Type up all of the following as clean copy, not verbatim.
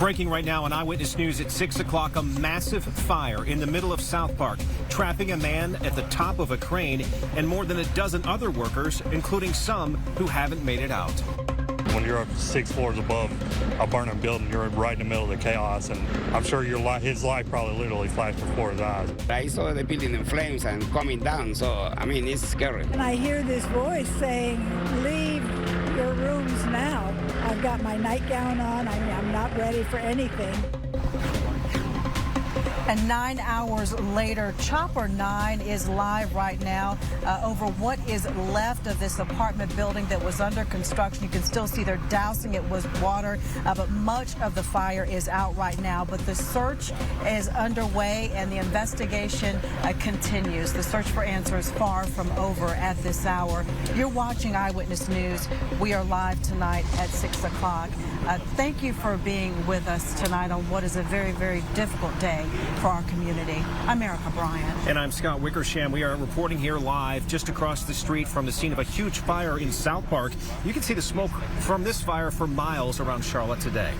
Breaking right now on Eyewitness News at 6 o'clock, a massive fire in the middle of SouthPark, trapping a man at the top of a crane and more than a dozen other workers, including some who haven't made it out. When you're up 6 floors above a burning building, you're right in the middle of the chaos, and I'm sure his life probably literally flashed before his eyes. I saw the building in flames and coming down, so, I mean, it's scary. And I hear this voice saying, leave your rooms now. I've got my nightgown on. I'm not ready for anything. And 9 hours later, Chopper 9 is live right now over what is left of this apartment building that was under construction. You can still see they're dousing it with water, but much of the fire is out right now. But the search is underway and the investigation continues. The search for answers is far from over at this hour. You're watching Eyewitness News. We are live tonight at 6 o'clock. Thank you for being with us tonight on what is a very, very difficult day for our community. I'm Erica Bryant. And I'm Scott Wickersham. We are reporting here live just across the street from the scene of a huge fire in SouthPark. You can see the smoke from this fire for miles around Charlotte today.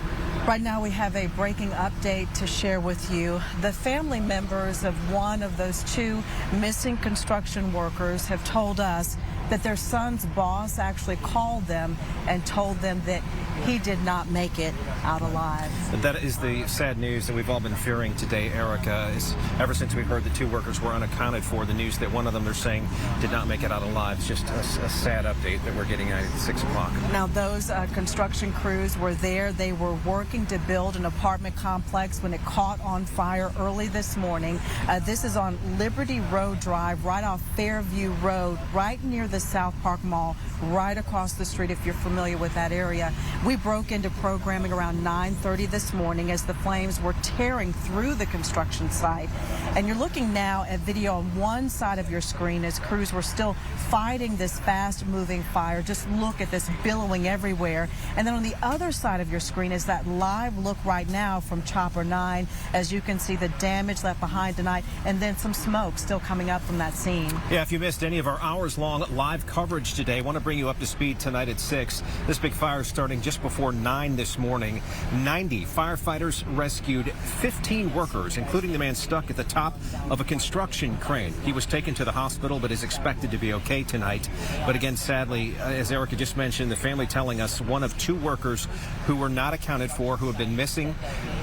Right now we have a breaking update to share with you. The family members of one of those 2 missing construction workers have told us that their son's boss actually called them and told them that he did not make it out alive. That is the sad news that we've all been fearing today, Erica. Ever since we heard the 2 workers were unaccounted for, the news that one of them, they're saying, did not make it out alive. It's just a sad update that we're getting at 6 o'clock. Now, those construction crews were there. They were working to build an apartment complex when it caught on fire early this morning. This is on Liberty Road Drive, right off Fairview Road, right near the SouthPark Mall, right across the street if you're familiar with that area. We broke into programming around 9:30 this morning as the flames were tearing through the construction site. And you're looking now at video on one side of your screen as crews were still fighting this fast-moving fire. Just look at this billowing everywhere. And then on the other side of your screen is that live look right now from Chopper 9, as you can see the damage left behind tonight, and then some smoke still coming up from that scene. Yeah, if you missed any of our hours-long live coverage today, I want to bring you up to speed tonight at 6. This big fire starting just before 9 this morning. 90 firefighters rescued 15 workers, including the man stuck at the top of a construction crane. He was taken to the hospital, but is expected to be okay tonight. But again, sadly, as Erica just mentioned, the family telling us one of 2 workers who were not accounted for, who have been missing,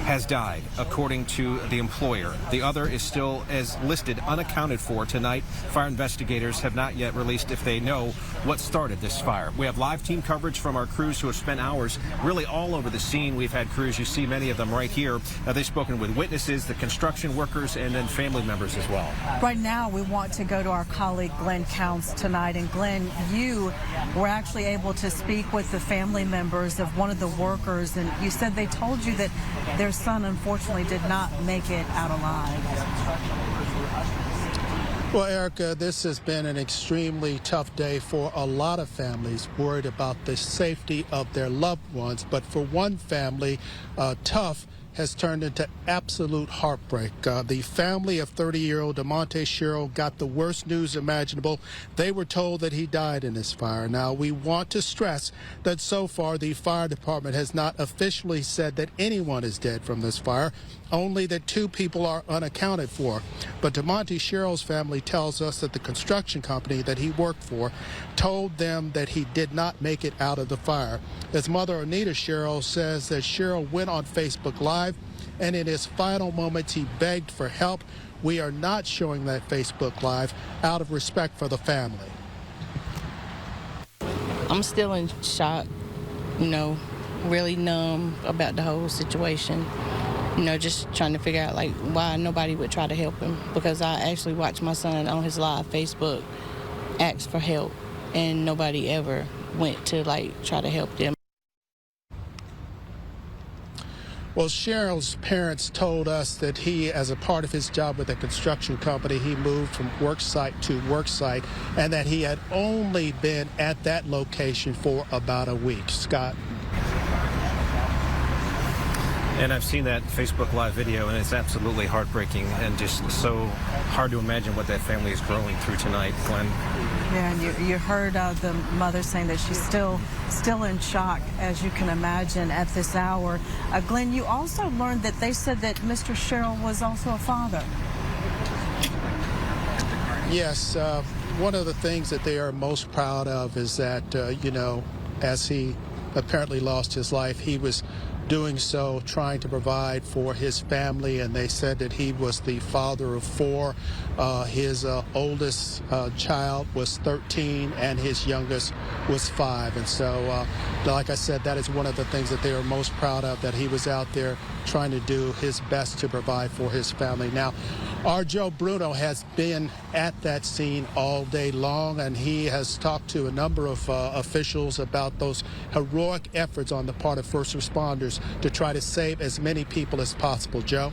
has died, according to the employer. The other is still as listed unaccounted for tonight. Fire investigators have not yet released if they know what started this fire. We have live team coverage from our crews who have spent hours really all over the scene. We've had crews, you see many of them right here. They've spoken with witnesses, the construction workers, and then family members as well. Right now, we want to go to our colleague Glenn Counts tonight. And Glenn, you were actually able to speak with the family members of one of the workers, and you said they told you that their son unfortunately did not make it out alive. Well, Erica, this has been an extremely tough day for a lot of families worried about the safety of their loved ones. But for one family, tough has turned into absolute heartbreak. The family of 30-year-old DeMonte Sherrill got the worst news imaginable. They were told that he died in this fire. Now, we want to stress that so far the fire department has not officially said that anyone is dead from this fire, only that 2 people are unaccounted for. But DeMonte Sherrill's family tells us that the construction company that he worked for told them that he did not make it out of the fire. His mother, Anita Sherrill, says that Sherrill went on Facebook Live, and in his final moments, he begged for help. We are not showing that Facebook Live out of respect for the family. I'm still in shock, really numb about the whole situation. Just trying to figure out, why nobody would try to help him. Because I actually watched my son on his live Facebook ask for help, and nobody ever went to, try to help them. Well, Sherrill's parents told us that he, as a part of his job with a construction company, he moved from work site to work site, and that he had only been at that location for about a week. Scott? And I've seen that Facebook Live video, and it's absolutely heartbreaking and just so hard to imagine what that family is growing through tonight, Glenn. Yeah, and you heard the mother saying that she's still in shock, as you can imagine, at this hour. Glenn, you also learned that they said that Mr. Sherrill was also a father. Yes, one of the things that they are most proud of is that, you know, as he apparently lost his life, he was doing so trying to provide for his family, and they said that he was the father of 4. His oldest child was 13 and his youngest was 5. And so, like I said, that is one of the things that they are most proud of, that he was out there trying to do his best to provide for his family. Now, our Joe Bruno has been at that scene all day long, and he has talked to a number of officials about those heroic efforts on the part of first responders to try to save as many people as possible. Joe?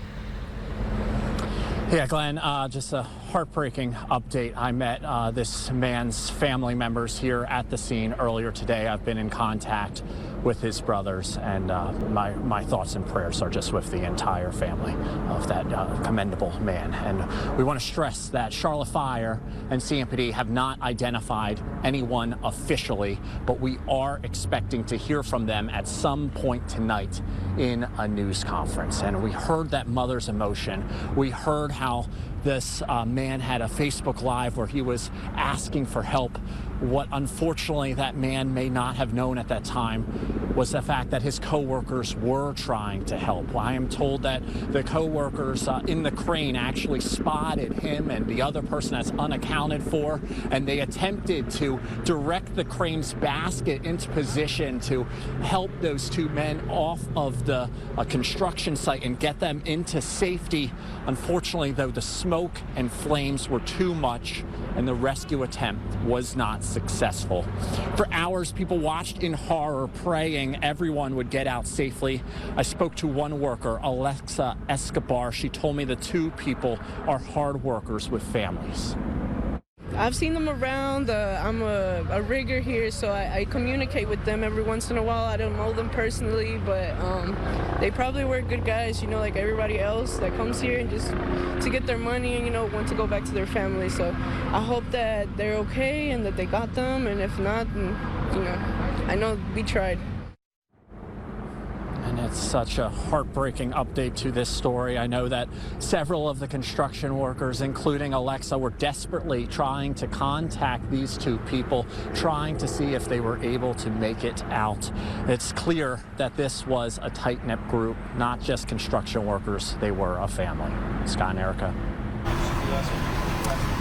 Yeah, Glenn, just a heartbreaking update. I met this man's family members here at the scene earlier today. I've been in contact with his brothers, and my thoughts and prayers are just with the entire family of that commendable man. And we want to stress that Charlotte Fire and CMPD have not identified anyone officially, but we are expecting to hear from them at some point tonight in a news conference. And we heard that mother's emotion. We heard how this man had a Facebook Live where he was asking for help. What unfortunately that man may not have known at that time was the fact that his co-workers were trying to help. I am told that the co-workers in the crane actually spotted him and the other person that's unaccounted for, and they attempted to direct the crane's basket into position to help those 2 men off of the construction site and get them into safety. Unfortunately, though, the smoke and flames were too much, and the rescue attempt was not successful. For hours, people watched in horror, praying everyone would get out safely. I spoke to one worker, Alexa Escobar. She told me the 2 people are hard workers with families. I've seen them around. I'm a rigger here, so I communicate with them every once in a while. I don't know them personally, but they probably were good guys, you know, like everybody else that comes here and just to get their money and, you know, want to go back to their family. So I hope that they're okay and that they got them, and if not, then, you know, I know we tried. And it's such a heartbreaking update to this story. I know that several of the construction workers, including Alexa, were desperately trying to contact these 2 people, trying to see if they were able to make it out. It's clear that this was a tight-knit group, not just construction workers. They were a family. Scott and Erica.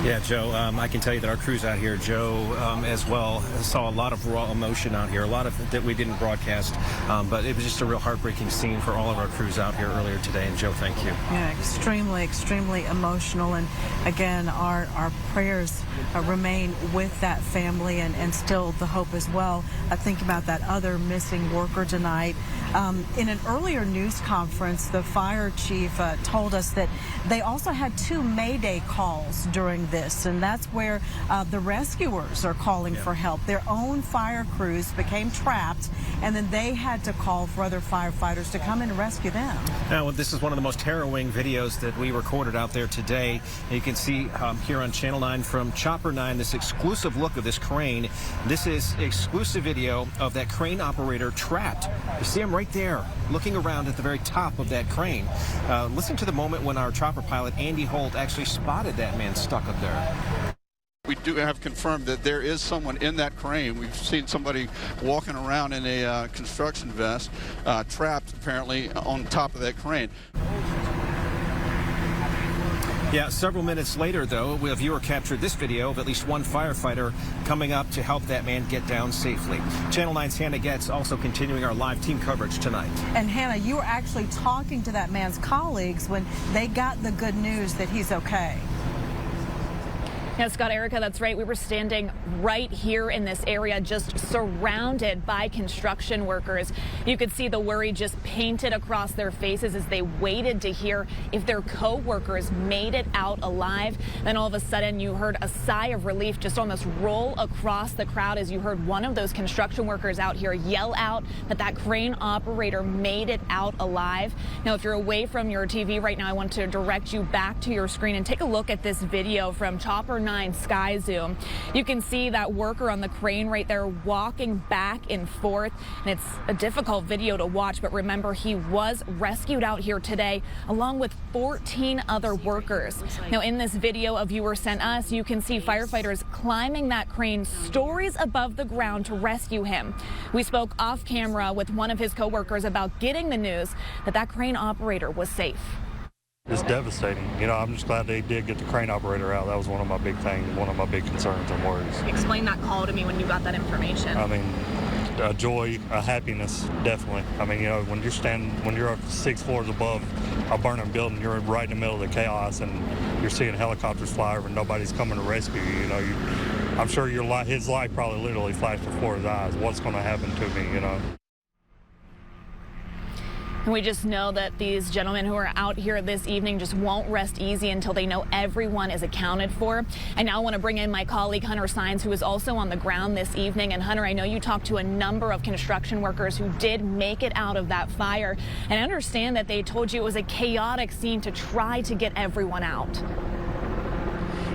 Yeah, Joe, I can tell you that our crews out here, Joe, as well, saw a lot of raw emotion out here, a lot of that we didn't broadcast, but it was just a real heartbreaking scene for all of our crews out here earlier today. And Joe, thank you. Yeah, extremely emotional. And again, our prayers remain with that family, and still the hope as well. I think about that other missing worker tonight. In an earlier news conference, the fire chief told us that they also had 2 Mayday calls during this, and that's where the rescuers are calling for help. Their own fire crews became trapped, and then they had to call for other firefighters to come in and rescue them. Now, this is one of the most harrowing videos that we recorded out there today. You can see here on Channel 9 from Chopper 9 this exclusive look of this crane. This is exclusive video of that crane operator trapped. You see him right there looking around at the very top of that crane. Listen to the moment when our chopper pilot Andy Holt actually spotted that man stuck up there. We do have confirmed that there is someone in that crane. We've seen somebody walking around in a construction vest, trapped apparently on top of that crane. Yeah, several minutes later, though, a viewer captured this video of at least one firefighter coming up to help that man get down safely. Channel 9's Hannah Getz also continuing our live team coverage tonight. And Hannah, you were actually talking to that man's colleagues when they got the good news that he's okay. Yeah, Scott, Erica, that's right. We were standing right here in this area, just surrounded by construction workers. You could see the worry just painted across their faces as they waited to hear if their co-workers made it out alive. Then all of a sudden you heard a sigh of relief just almost roll across the crowd as you heard one of those construction workers out here yell out that crane operator made it out alive. Now, if you're away from your TV right now, I want to direct you back to your screen and take a look at this video from Chopper 9 Sky Zoom. You can see that worker on the crane right there walking back and forth, and it's a difficult video to watch, but remember, he was rescued out here today along with 14 other workers. Now, in this video a viewer sent us, you can see firefighters climbing that crane stories above the ground to rescue him. We spoke off camera with one of his co-workers about getting the news that crane operator was safe. It's devastating. You know, I'm just glad they did get the crane operator out. That was one of my big things, one of my big concerns and worries. Explain that call to me when you got that information. I mean, a joy, a happiness, definitely. I mean, you know, when you're up 6 floors above a burning building, you're right in the middle of the chaos, and you're seeing helicopters fly over and nobody's coming to rescue you. You know, I'm sure his life probably literally flashed before his eyes. What's going to happen to me, you know? And we just know that these gentlemen who are out here this evening just won't rest easy until they know everyone is accounted for. I now want to bring in my colleague Hunter Sines, who is also on the ground this evening. And Hunter, I know you talked to a number of construction workers who did make it out of that fire. And I understand that they told you it was a chaotic scene to try to get everyone out.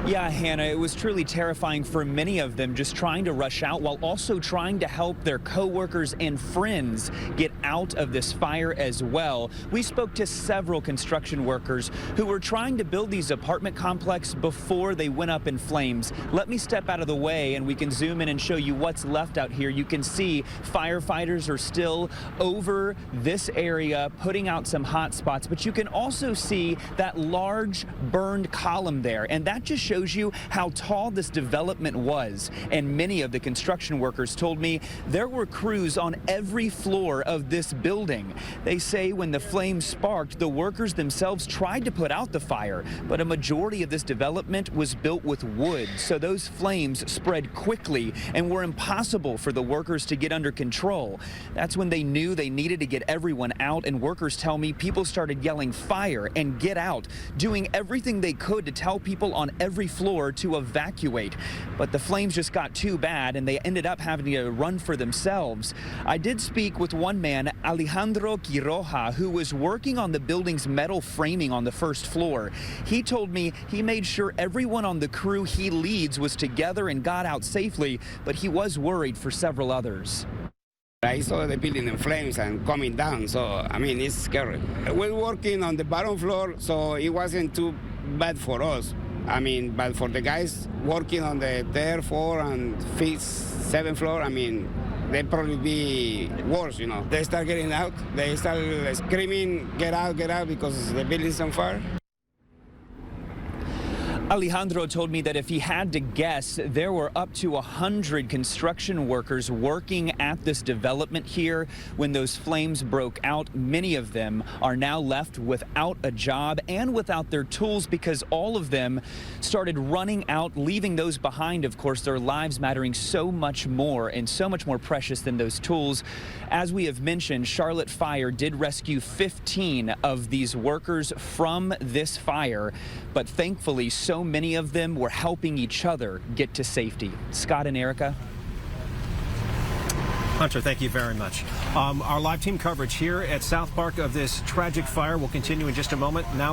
Yeah, Hannah, it was truly terrifying for many of them, just trying to rush out while also trying to help their co-workers and friends get out of this fire as well. We spoke to several construction workers who were trying to build these apartment complexes before they went up in flames. Let me step out of the way and we can zoom in and show you what's left out here. You can see firefighters are still over this area putting out some hot spots, but you can also see that large burned column there, and that just shows you how tall this development was. And many of the construction workers told me there were crews on every floor of this building. They say when the flames sparked, the workers themselves tried to put out the fire, but a majority of this development was built with wood, so those flames spread quickly and were impossible for the workers to get under control. That's when they knew they needed to get everyone out, and workers tell me people started yelling fire and get out, doing everything they could to tell people on every floor to evacuate. But the flames just got too bad and they ended up having to run for themselves. I did speak with one man, Alejandro Quiroja, who was working on the building's metal framing on the first floor. He told me he made sure everyone on the crew he leads was together and got out safely, but he was worried for several others. I saw the building in flames and coming down, so I mean, it's scary. We're working on the bottom floor, so it wasn't too bad for us. I mean, but for the guys working on the third floor and fifth, seventh floor, I mean, they'd probably be worse, you know. They start getting out, they start screaming, get out, because the building's on fire. Alejandro told me that if he had to guess, there were up to 100 construction workers working at this development here when those flames broke out. Many of them are now left without a job and without their tools because all of them started running out, leaving those behind. Of course, their lives mattering so much more and so much more precious than those tools. As we have mentioned, Charlotte Fire did rescue 15 of these workers from this fire, but thankfully so many of them were helping each other get to safety. Scott and Erica. Hunter, thank you very much. Our live team coverage here at SouthPark of this tragic fire will continue in just a moment. Now